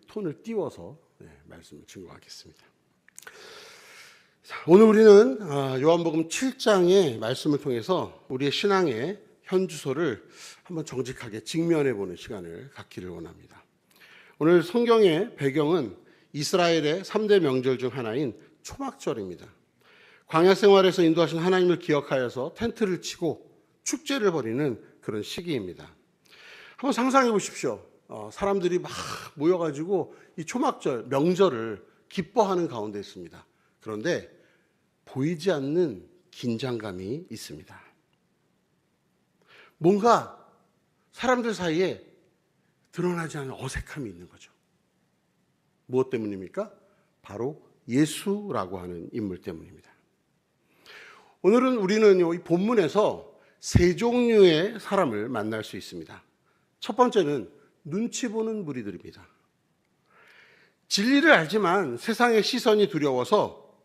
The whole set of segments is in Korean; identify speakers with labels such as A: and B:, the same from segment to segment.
A: 톤을 띄워서 말씀을 증거하겠습니다. 오늘 우리는 요한복음 7장의 말씀을 통해서 우리의 신앙의 현주소를 한번 정직하게 직면해 보는 시간을 갖기를 원합니다. 오늘 성경의 배경은 이스라엘의 3대 명절 중 하나인 초막절입니다. 광야 생활에서 인도하신 하나님을 기억하여서 텐트를 치고 축제를 벌이는 그런 시기입니다. 한번 상상해 보십시오. 사람들이 막 모여가지고 이 초막절, 명절을 기뻐하는 가운데 있습니다. 그런데 보이지 않는 긴장감이 있습니다. 뭔가 사람들 사이에 드러나지 않은 어색함이 있는 거죠. 무엇 때문입니까? 바로 예수라고 하는 인물 때문입니다. 오늘은 우리는 이 본문에서 세 종류의 사람을 만날 수 있습니다. 첫 번째는 눈치 보는 무리들입니다. 진리를 알지만 세상의 시선이 두려워서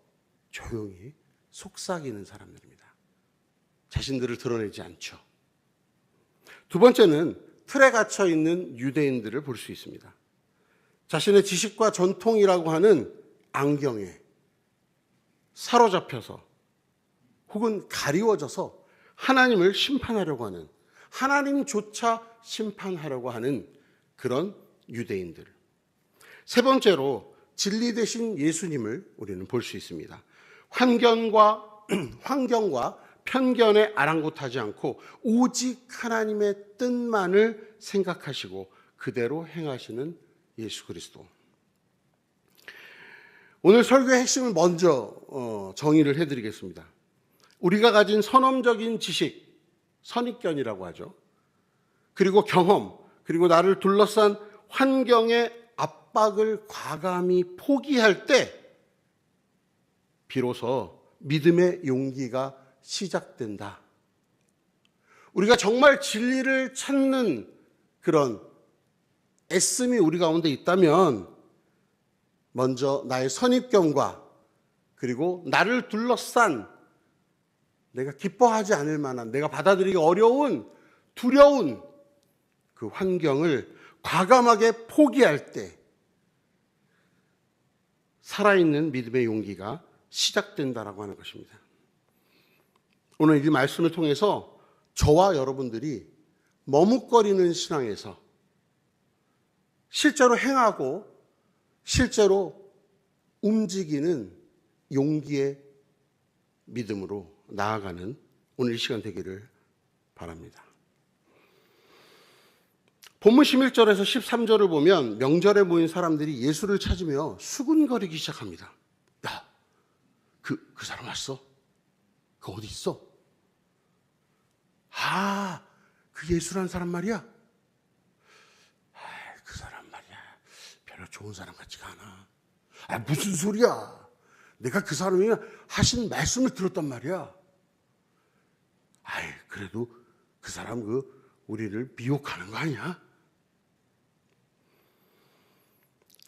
A: 조용히 속삭이는 사람들입니다. 자신들을 드러내지 않죠. 두 번째는 틀에 갇혀 있는 유대인들을 볼 수 있습니다. 자신의 지식과 전통이라고 하는 안경에 사로잡혀서 혹은 가리워져서 하나님을 심판하려고 하는, 하나님조차 심판하려고 하는 그런 유대인들. 세 번째로 진리 되신 예수님을 우리는 볼 수 있습니다. 환경과 편견에 아랑곳하지 않고 오직 하나님의 뜻만을 생각하시고 그대로 행하시는 예수 그리스도. 오늘 설교의 핵심을 먼저 정의를 해드리겠습니다. 우리가 가진 선험적인 지식, 선입견이라고 하죠. 그리고 경험, 그리고 나를 둘러싼 환경의 압박을 과감히 포기할 때 비로소 믿음의 용기가 시작된다. 우리가 정말 진리를 찾는 그런 애씀이 우리 가운데 있다면 먼저 나의 선입견과 그리고 나를 둘러싼 내가 기뻐하지 않을 만한, 내가 받아들이기 어려운, 두려운 그 환경을 과감하게 포기할 때 살아있는 믿음의 용기가 시작된다라고 하는 것입니다. 오늘 이 말씀을 통해서 저와 여러분들이 머뭇거리는 신앙에서 실제로 행하고 실제로 움직이는 용기의 믿음으로 나아가는 오늘 이 시간 되기를 바랍니다. 본문 11절에서 13절을 보면 명절에 모인 사람들이 예수를 찾으며 수군거리기 시작합니다. 야, 그 사람 왔어? 그 어디 있어? 그 예수라는 사람 말이야? 그 사람 말이야. 별로 좋은 사람 같지가 않아. 무슨 소리야? 내가 그 사람이 하신 말씀을 들었단 말이야. 그래도 그 사람 우리를 미혹하는 거 아니야?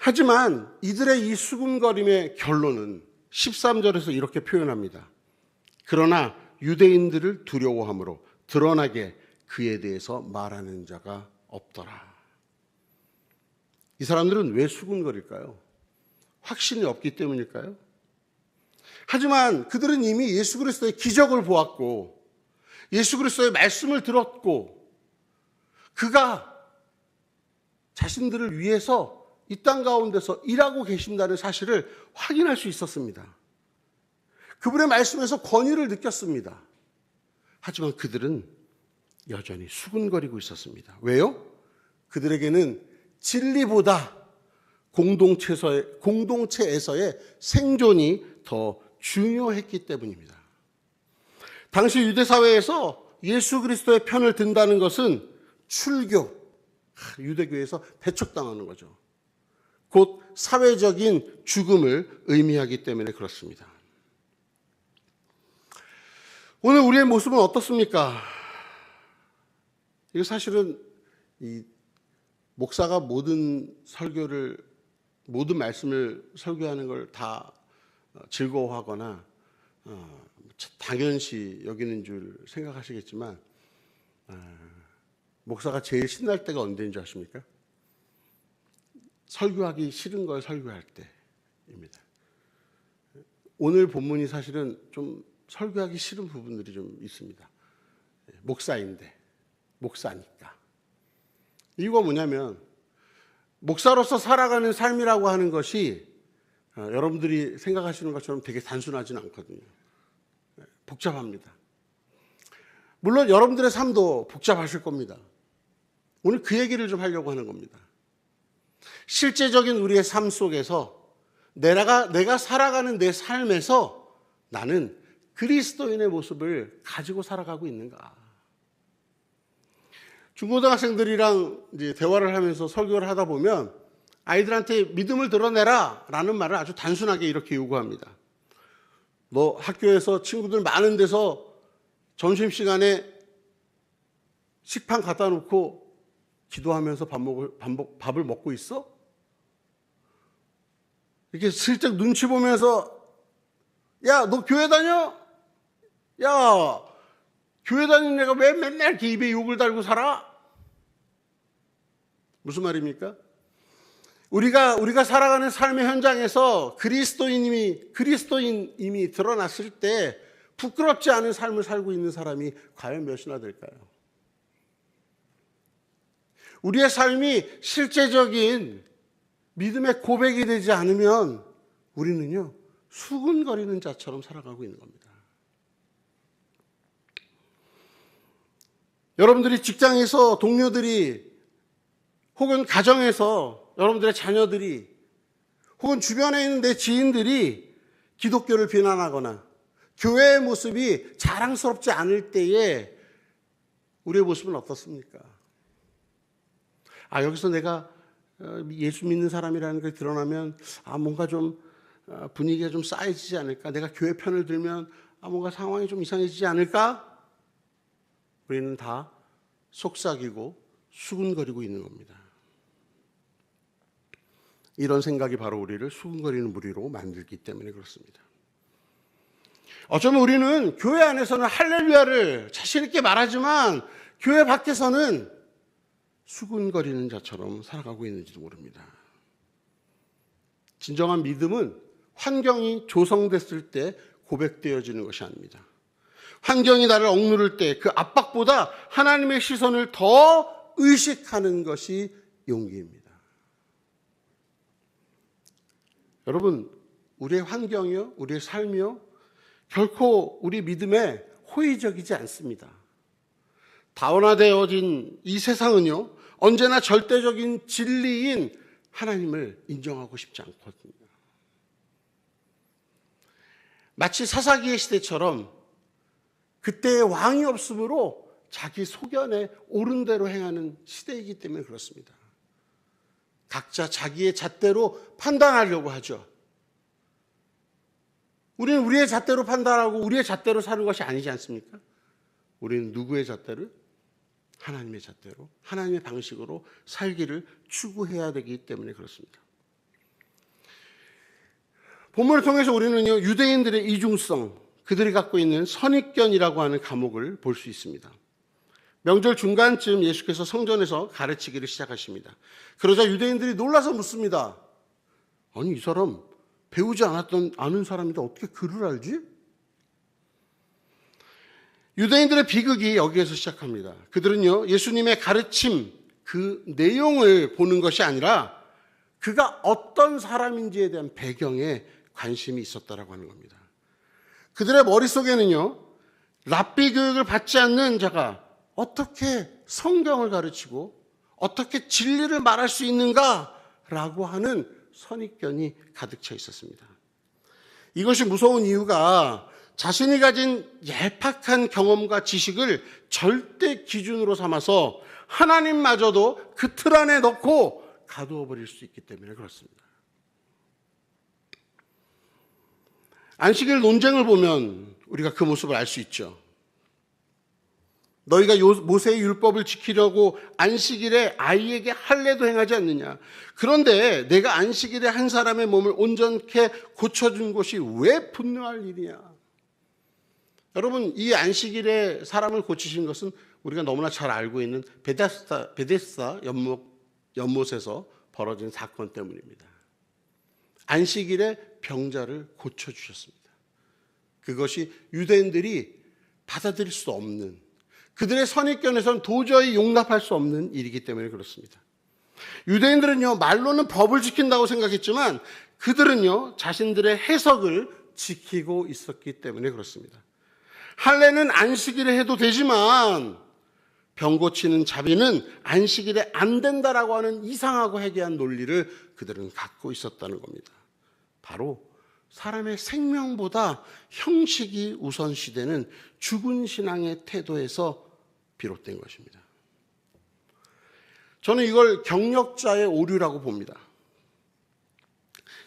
A: 하지만 이들의 이 수군거림의 결론은 13절에서 이렇게 표현합니다. 그러나 유대인들을 두려워함으로 드러나게 그에 대해서 말하는 자가 없더라. 이 사람들은 왜 수군거릴까요? 확신이 없기 때문일까요? 하지만 그들은 이미 예수 그리스도의 기적을 보았고 예수 그리스도의 말씀을 들었고 그가 자신들을 위해서 이 땅 가운데서 일하고 계신다는 사실을 확인할 수 있었습니다. 그분의 말씀에서 권위를 느꼈습니다. 하지만 그들은 여전히 수군거리고 있었습니다. 왜요? 그들에게는 진리보다 공동체에서의 생존이 더 중요했기 때문입니다. 당시 유대사회에서 예수 그리스도의 편을 든다는 것은 출교, 유대교에서 배척당하는 거죠. 곧 사회적인 죽음을 의미하기 때문에 그렇습니다. 오늘 우리의 모습은 어떻습니까? 이거 사실은 이 목사가 모든 말씀을 설교하는 걸 다 즐거워하거나 당연시 여기는 줄 생각하시겠지만 목사가 제일 신날 때가 언제인 줄 아십니까? 설교하기 싫은 걸 설교할 때입니다. 오늘 본문이 사실은 좀 설교하기 싫은 부분들이 좀 있습니다. 목사인데, 목사니까. 이유가 뭐냐면 목사로서 살아가는 삶이라고 하는 것이 여러분들이 생각하시는 것처럼 되게 단순하지는 않거든요. 복잡합니다. 물론 여러분들의 삶도 복잡하실 겁니다. 오늘 그 얘기를 좀 하려고 하는 겁니다. 실제적인 우리의 삶 속에서 내가 살아가는 내 삶에서 나는 그리스도인의 모습을 가지고 살아가고 있는가? 중고등학생들이랑 이제 대화를 하면서 설교를 하다 보면 아이들한테 믿음을 드러내라 라는 말을 아주 단순하게 이렇게 요구합니다. 너 학교에서 친구들 많은 데서 점심시간에 식판 갖다 놓고 기도하면서 밥을 먹고 있어? 이렇게 슬쩍 눈치 보면서 야, 너 교회 다녀? 야, 교회 다니는 애가 왜 맨날 이렇게 입에 욕을 달고 살아? 무슨 말입니까? 우리가 살아가는 삶의 현장에서 그리스도인임이 드러났을 때 부끄럽지 않은 삶을 살고 있는 사람이 과연 몇이나 될까요? 우리의 삶이 실제적인 믿음의 고백이 되지 않으면 우리는요, 수군거리는 자처럼 살아가고 있는 겁니다. 여러분들이 직장에서 동료들이 혹은 가정에서 여러분들의 자녀들이 혹은 주변에 있는 내 지인들이 기독교를 비난하거나 교회의 모습이 자랑스럽지 않을 때에 우리의 모습은 어떻습니까? 여기서 내가 예수 믿는 사람이라는 게 드러나면 뭔가 좀 분위기가 좀 싸해지지 않을까? 내가 교회 편을 들면 뭔가 상황이 좀 이상해지지 않을까? 우리는 다 속삭이고 수군거리고 있는 겁니다. 이런 생각이 바로 우리를 수군거리는 무리로 만들기 때문에 그렇습니다. 어쩌면 우리는 교회 안에서는 할렐루야를 자신 있게 말하지만 교회 밖에서는 수군거리는 자처럼 살아가고 있는지도 모릅니다. 진정한 믿음은 환경이 조성됐을 때 고백되어지는 것이 아닙니다. 환경이 나를 억누를 때 그 압박보다 하나님의 시선을 더 의식하는 것이 용기입니다. 여러분, 우리의 환경이요, 우리의 삶이요, 결코 우리 믿음에 호의적이지 않습니다. 다원화되어진 이 세상은요, 언제나 절대적인 진리인 하나님을 인정하고 싶지 않거든요. 마치 사사기의 시대처럼 그때의 왕이 없으므로 자기 소견에 옳은 대로 행하는 시대이기 때문에 그렇습니다. 각자 자기의 잣대로 판단하려고 하죠. 우리는 우리의 잣대로 판단하고 우리의 잣대로 사는 것이 아니지 않습니까? 우리는 누구의 잣대를? 하나님의 잣대로, 하나님의 방식으로 살기를 추구해야 되기 때문에 그렇습니다. 본문을 통해서 우리는요, 유대인들의 이중성, 그들이 갖고 있는 선입견이라고 하는 과목을 볼 수 있습니다. 명절 중간쯤 예수께서 성전에서 가르치기를 시작하십니다. 그러자 유대인들이 놀라서 묻습니다. 아니, 이 사람 배우지 않은 사람인데 어떻게 글을 알지? 유대인들의 비극이 여기에서 시작합니다. 그들은요, 예수님의 가르침, 그 내용을 보는 것이 아니라 그가 어떤 사람인지에 대한 배경에 관심이 있었다라고 하는 겁니다. 그들의 머릿속에는요, 랍비 교육을 받지 않는 자가 어떻게 성경을 가르치고 어떻게 진리를 말할 수 있는가라고 하는 선입견이 가득 차 있었습니다. 이것이 무서운 이유가 자신이 가진 얄팍한 경험과 지식을 절대 기준으로 삼아서 하나님마저도 그 틀 안에 넣고 가두어 버릴 수 있기 때문에 그렇습니다. 안식일 논쟁을 보면 우리가 그 모습을 알 수 있죠. 너희가 모세의 율법을 지키려고 안식일에 아이에게 할례도 행하지 않느냐. 그런데 내가 안식일에 한 사람의 몸을 온전케 고쳐준 것이 왜 분노할 일이냐. 여러분, 이 안식일에 사람을 고치신 것은 우리가 너무나 잘 알고 있는 베데스다 연못에서 벌어진 사건 때문입니다. 안식일에 병자를 고쳐주셨습니다. 그것이 유대인들이 받아들일 수 없는, 그들의 선입견에서는 도저히 용납할 수 없는 일이기 때문에 그렇습니다. 유대인들은요, 말로는 법을 지킨다고 생각했지만 그들은요, 자신들의 해석을 지키고 있었기 때문에 그렇습니다. 할례는 안식일에 해도 되지만 병 고치는 자비는 안식일에 안 된다라고 하는 이상하고 해괴한 논리를 그들은 갖고 있었다는 겁니다. 바로 사람의 생명보다 형식이 우선시되는 죽은 신앙의 태도에서 비롯된 것입니다. 저는 이걸 경력자의 오류라고 봅니다.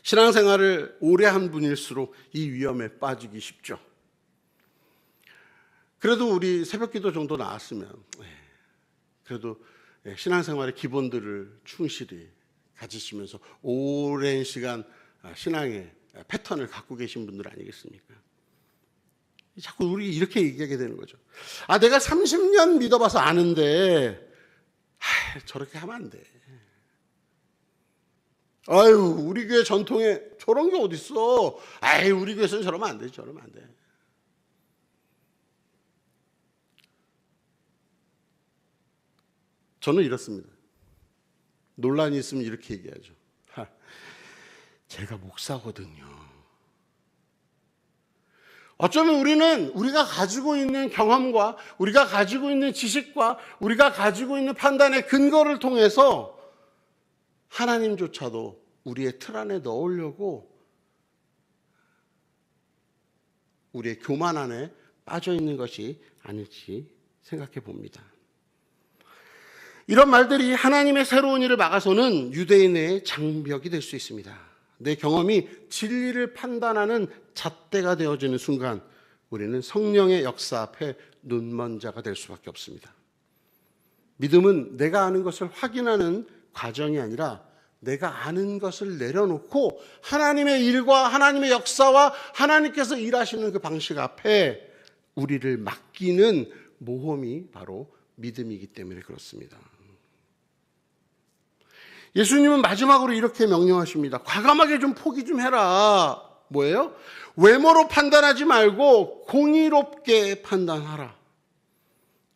A: 신앙생활을 오래 한 분일수록 이 위험에 빠지기 쉽죠. 그래도 우리 새벽기도 정도 나왔으면 그래도 신앙생활의 기본들을 충실히 가지시면서 오랜 시간 신앙의 패턴을 갖고 계신 분들 아니겠습니까? 자꾸 우리 이렇게 얘기하게 되는 거죠. 내가 30년 믿어봐서 아는데 저렇게 하면 안 돼. 우리 교회 전통에 저런 게 어딨어. 우리 교회에서는 저러면 안 돼. 저러면 안 돼. 저는 이렇습니다. 논란이 있으면 이렇게 얘기하죠. 제가 목사거든요. 어쩌면 우리가 가지고 있는 경험과 우리가 가지고 있는 지식과 우리가 가지고 있는 판단의 근거를 통해서 하나님조차도 우리의 틀 안에 넣으려고 우리의 교만 안에 빠져 있는 것이 아닐지 생각해 봅니다. 이런 말들이 하나님의 새로운 일을 막아서는 유대인의 장벽이 될 수 있습니다. 내 경험이 진리를 판단하는 잣대가 되어지는 순간 우리는 성령의 역사 앞에 눈먼 자가 될 수밖에 없습니다. 믿음은 내가 아는 것을 확인하는 과정이 아니라 내가 아는 것을 내려놓고 하나님의 일과 하나님의 역사와 하나님께서 일하시는 그 방식 앞에 우리를 맡기는 모험이 바로 믿음이기 때문에 그렇습니다. 예수님은 마지막으로 이렇게 명령하십니다. 과감하게 좀 포기 좀 해라. 뭐예요? 외모로 판단하지 말고 공의롭게 판단하라.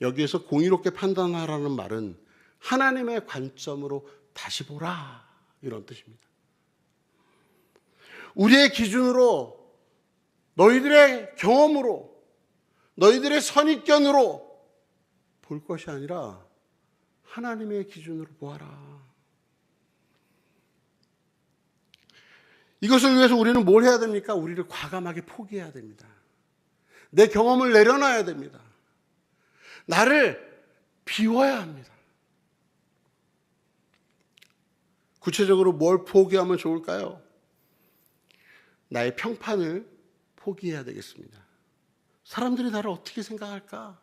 A: 여기에서 공의롭게 판단하라는 말은 하나님의 관점으로 다시 보라, 이런 뜻입니다. 우리의 기준으로, 너희들의 경험으로, 너희들의 선입견으로 볼 것이 아니라 하나님의 기준으로 보아라. 이것을 위해서 우리는 뭘 해야 됩니까? 우리를 과감하게 포기해야 됩니다. 내 경험을 내려놔야 됩니다. 나를 비워야 합니다. 구체적으로 뭘 포기하면 좋을까요? 나의 평판을 포기해야 되겠습니다. 사람들이 나를 어떻게 생각할까?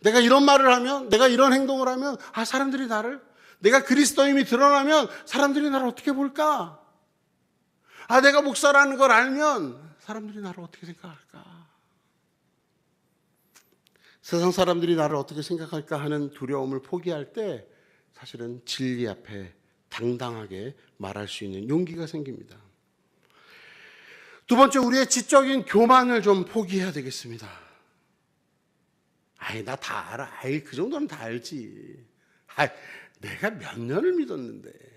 A: 내가 이런 말을 하면, 내가 이런 행동을 하면 사람들이 내가 그리스도임이 드러나면 사람들이 나를 어떻게 볼까? 내가 목사라는 걸 알면 사람들이 나를 어떻게 생각할까? 세상 사람들이 나를 어떻게 생각할까 하는 두려움을 포기할 때 사실은 진리 앞에 당당하게 말할 수 있는 용기가 생깁니다. 두 번째, 우리의 지적인 교만을 좀 포기해야 되겠습니다. 나 다 알아. 그 정도는 다 알지. 내가 몇 년을 믿었는데.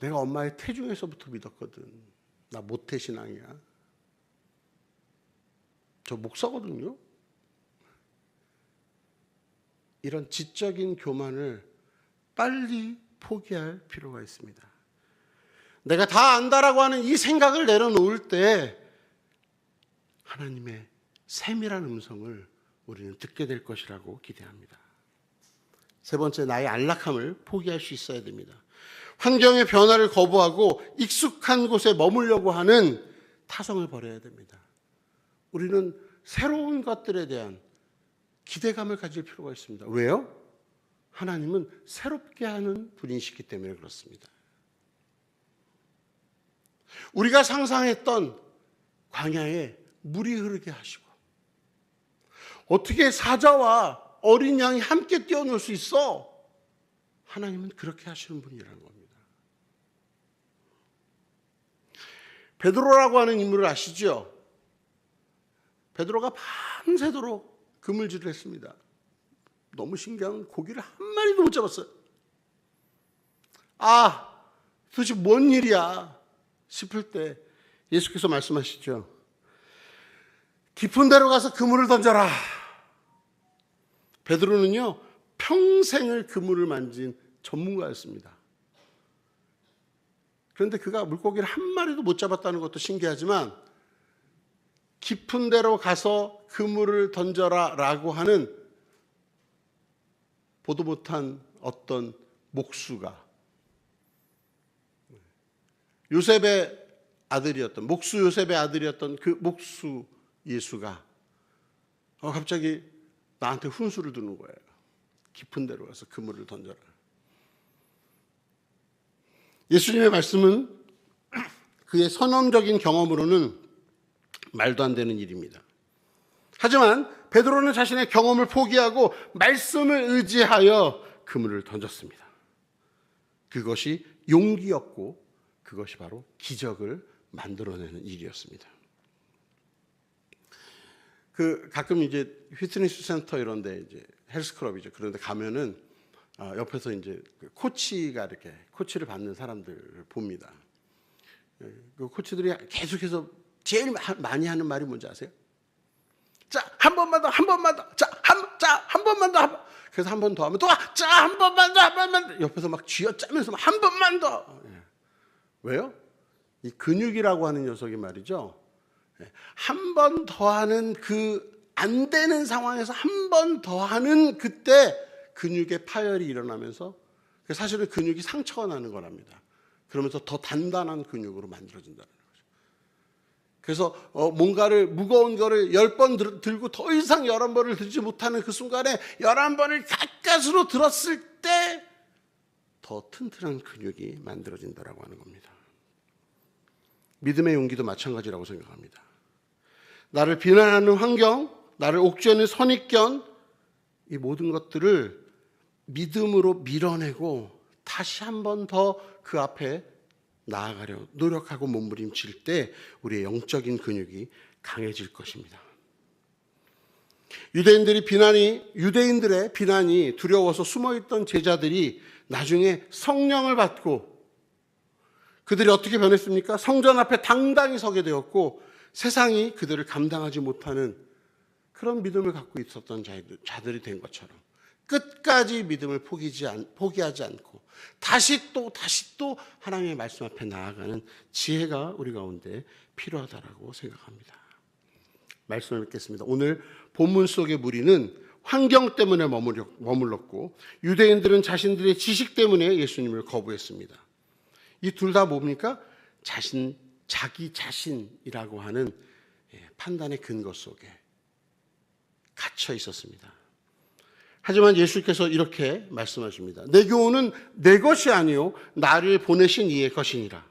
A: 내가 엄마의 태중에서부터 믿었거든. 나 모태신앙이야. 저 목사거든요. 이런 지적인 교만을 빨리 포기할 필요가 있습니다. 내가 다 안다라고 하는 이 생각을 내려놓을 때 하나님의 세밀한 음성을 우리는 듣게 될 것이라고 기대합니다. 세 번째, 나의 안락함을 포기할 수 있어야 됩니다. 환경의 변화를 거부하고 익숙한 곳에 머물려고 하는 타성을 버려야 됩니다. 우리는 새로운 것들에 대한 기대감을 가질 필요가 있습니다. 왜요? 하나님은 새롭게 하는 분이시기 때문에 그렇습니다. 우리가 상상했던 광야에 물이 흐르게 하시고, 어떻게 사자와 어린 양이 함께 뛰어놀 수 있어? 하나님은 그렇게 하시는 분이라는 겁니다. 베드로라고 하는 인물을 아시죠? 베드로가 밤새도록 그물질을 했습니다. 너무 신기한 고기를 한 마리도 못 잡았어요. 도대체 뭔 일이야 싶을 때 예수께서 말씀하시죠. 깊은 데로 가서 그물을 던져라. 베드로는요, 평생을 그물을 만진 전문가였습니다. 그런데 그가 물고기를 한 마리도 못 잡았다는 것도 신기하지만 깊은 데로 가서 그물을 던져라 라고 하는 보도 못한 어떤 목수가, 요셉의 아들이었던, 목수 요셉의 아들이었던 그 목수 예수가 갑자기 나한테 훈수를 두는 거예요. 깊은 데로 가서 그물을 던져라. 예수님의 말씀은 그의 선언적인 경험으로는 말도 안 되는 일입니다. 하지만 베드로는 자신의 경험을 포기하고 말씀을 의지하여 그물을 던졌습니다. 그것이 용기였고 그것이 바로 기적을 만들어내는 일이었습니다. 가끔 이제 피트니스 센터 이런데 이제 헬스클럽이죠. 그런데 가면은 옆에서 이제 코치가 이렇게 코치를 받는 사람들을 봅니다. 그 코치들이 계속해서 제일 많이 하는 말이 뭔지 아세요? 자, 한 번만 더, 한 번만 더, 한 번만 더. 그래서 한 번 더 하면 또, 한 번만 더, 한 번만 더. 옆에서 막 쥐어짜면서 한 번만 더. 왜요? 이 근육이라고 하는 녀석이 말이죠. 한 번 더 하는 안 되는 상황에서 한 번 더 하는 그때 근육의 파열이 일어나면서 사실은 근육이 상처가 나는 거랍니다. 그러면서 더 단단한 근육으로 만들어진다는 거죠. 그래서 뭔가를 무거운 거를 10번 들고 더 이상 11번을 들지 못하는 그 순간에 11번을 가까스로 들었을 때 더 튼튼한 근육이 만들어진다라고 하는 겁니다. 믿음의 용기도 마찬가지라고 생각합니다. 나를 비난하는 환경, 나를 옥죄는 선입견, 이 모든 것들을 믿음으로 밀어내고 다시 한 번 더 그 앞에 나아가려 노력하고 몸부림칠 때 우리의 영적인 근육이 강해질 것입니다. 유대인들의 비난이 두려워서 숨어있던 제자들이 나중에 성령을 받고 그들이 어떻게 변했습니까? 성전 앞에 당당히 서게 되었고 세상이 그들을 감당하지 못하는 그런 믿음을 갖고 있었던 자들이 된 것처럼 끝까지 믿음을 포기하지 않고 다시 또 하나님의 말씀 앞에 나아가는 지혜가 우리 가운데 필요하다라고 생각합니다. 말씀을 읽겠습니다. 오늘 본문 속의 무리는 환경 때문에 머물렀고 유대인들은 자신들의 지식 때문에 예수님을 거부했습니다. 이 둘 다 뭡니까? 자기 자신이라고 하는 판단의 근거 속에 갇혀 있었습니다. 하지만 예수께서 이렇게 말씀하십니다. 내 교훈은 내 것이 아니요 나를 보내신 이의 것이니라.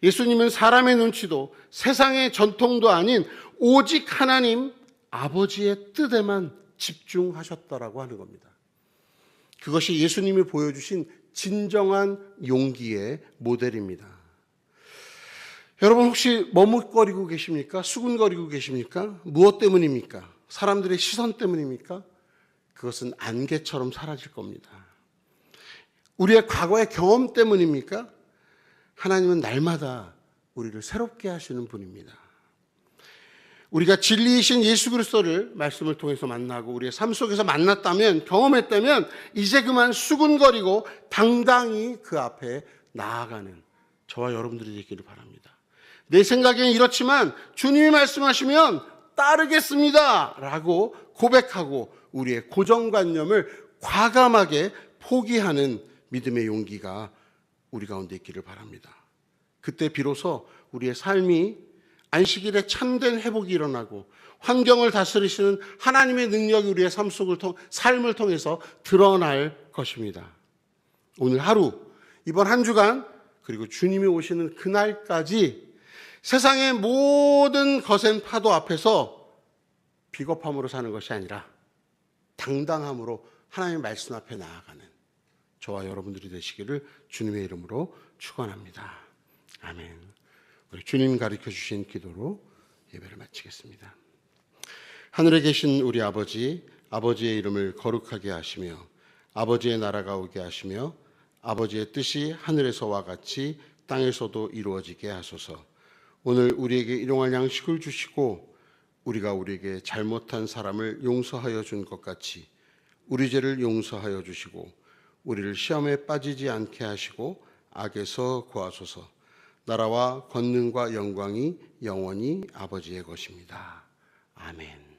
A: 예수님은 사람의 눈치도 세상의 전통도 아닌 오직 하나님 아버지의 뜻에만 집중하셨다라고 하는 겁니다. 그것이 예수님이 보여주신 진정한 용기의 모델입니다. 여러분 혹시 머뭇거리고 계십니까? 수군거리고 계십니까? 무엇 때문입니까? 사람들의 시선 때문입니까? 그것은 안개처럼 사라질 겁니다. 우리의 과거의 경험 때문입니까? 하나님은 날마다 우리를 새롭게 하시는 분입니다. 우리가 진리이신 예수 그리스도를 말씀을 통해서 만나고 우리의 삶 속에서 만났다면, 경험했다면 이제 그만 수군거리고 당당히 그 앞에 나아가는 저와 여러분들이 되기를 바랍니다. 내 생각에는 이렇지만 주님이 말씀하시면 따르겠습니다 라고 고백하고 우리의 고정관념을 과감하게 포기하는 믿음의 용기가 우리 가운데 있기를 바랍니다. 그때 비로소 우리의 삶이 안식일에 참된 회복이 일어나고 환경을 다스리시는 하나님의 능력이 우리의 삶을 통해서 드러날 것입니다. 오늘 하루, 이번 한 주간, 그리고 주님이 오시는 그날까지 세상의 모든 거센 파도 앞에서 비겁함으로 사는 것이 아니라 당당함으로 하나님의 말씀 앞에 나아가는 저와 여러분들이 되시기를 주님의 이름으로 축원합니다. 아멘. 우리 주님 가르쳐 주신 기도로 예배를 마치겠습니다. 하늘에 계신 우리 아버지, 아버지의 이름을 거룩하게 하시며 아버지의 나라가 오게 하시며 아버지의 뜻이 하늘에서와 같이 땅에서도 이루어지게 하소서. 오늘 우리에게 일용할 양식을 주시고 우리가 우리에게 잘못한 사람을 용서하여 준 것 같이 우리 죄를 용서하여 주시고 우리를 시험에 빠지지 않게 하시고 악에서 구하소서. 나라와 권능과 영광이 영원히 아버지의 것입니다. 아멘.